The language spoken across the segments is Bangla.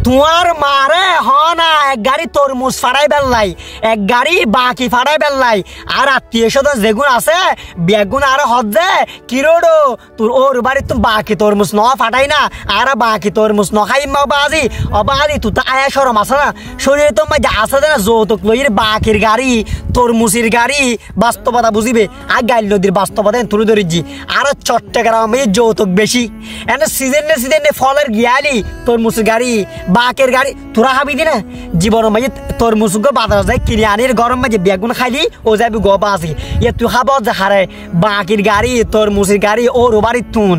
তোমার মারে না এক গাড়ি তরমুজ ফাড়াই বেললাই, এক গাড়ি বাকি ফাড়াই বেললাই, আর আত্মীয় স্বজন যেগুন আছে বেগুন আর হজ্জে কিরোডো তোর ওর বাড়ি তুমি বাকি তরমুজ ন ফাটাই না, আর বাকি তরমুজ ন খাই বাজি অবাজি তুই তো আয়া সরম আছে না শরীরে তো মাঝে আছে না যৌতুক লইয়ের বাকির গাড়ি তরমুজের গাড়ি বাস্তবতা বুঝিবে আর গাইল নদীর বাস্তবতা তুলে ধরেছি। আর চট্টগ্রামে যৌতুক বেশি এনে সিজনে ফলের গিয়ালি তরমুজের গাড়ি বাকের গাড়ি তোরা হাবি দি না জীবন মাঝে তরমুজ বাজার যায় কিনে আনির গরম মাঝে বেগুন খাইলি ও যাবি গবা আসি তুই খাব যে হারে বাকির গাড়ি তরমুজের গাড়ি ওর বাড়ি তুন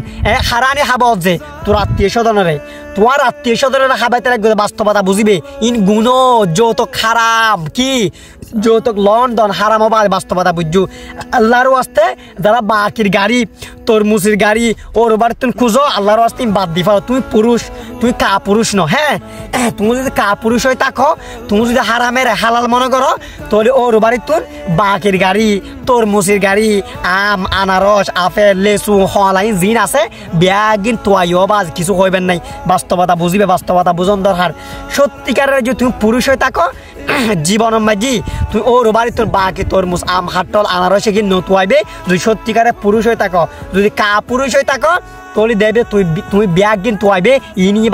হারানি খাব যে তোর আত্মীয় স্বজনের তোমার আত্মীয় স্বজনের খাবাইতে লাগবে বাস্তবতা বুঝিবে ইন গুণ যৌতুক খারাপ কি যৌতুক লন্ডন হারাম হবা বাস্তবতা বুঝছো। আল্লাহর ওয়াস্তে যারা বাকির গাড়ি তরমুজের গাড়ি ওর বাড়ি তুমি খুঁজো আল্লাহর ওয়াস্তে বাদ দি পারো। তুমি পুরুষ তুমি কা পুরুষ ন হ্যাঁ তুমি যদি কা পুরুষ হয়ে থাকো তুমি যদি হারামের হালাল মনে করো তাহলে ওর বাড়ি তুমি বাকির গাড়ি তরমুজের গাড়ি আম আনারস আপেল লেচু হলাইন জিন আছে ব্যাগিন তোয়াইও বা কিছু হইবেন নাই বাস্তবতা বুঝিবে বাস্তবতা বুঝন দরকার। সত্যিকারের যদি তুমি পুরুষ হয়ে থাকো জীবন মাঝি তুই ওর বাড়ি তোর বাকি তরমুজ আম হাটল আনারসে কি নতুয়াইবে। যদি সত্যিকারের পুরুষ হয়ে থাকো যদি কা পুরুষ হয়ে থাকো তলি দেবে তুমি ব্যাগ কিন্তু আইবে ই নিয়ে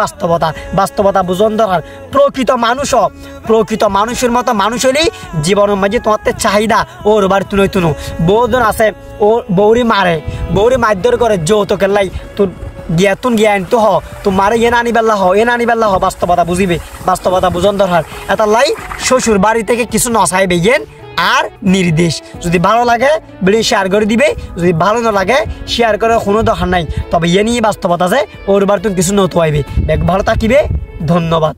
বাস্তবতা বুঝন দরকার। প্রকৃত মানুষের মতো মানুষ হলেই জীবনের মাঝে তোমার চাহিদা ওর বাড়ি তুলে তুনো বহুজন আছে ও বৌরি মারধর করে যৌতুকের লাই তোর জ্ঞাতুন জ্ঞান তো তোমার এ নানি বেল্লা হ বাস্তবতা বুঝিবে বাস্তবতা বুঝন দরকার। এটা লাই শ্বশুর বাড়ি থেকে কিছু নসাইবে জ্ঞান আর নির্দেশ। যদি ভালো লাগে ভিডিও শেয়ার করে দিবে, যদি ভালো না লাগে শেয়ার করার কোনো দরকার নাই। তবে এ নিয়ে বাস্তবতা আছে ওর বার তুমি কিছু নতুন আইবে ভালো থাকিবে। ধন্যবাদ।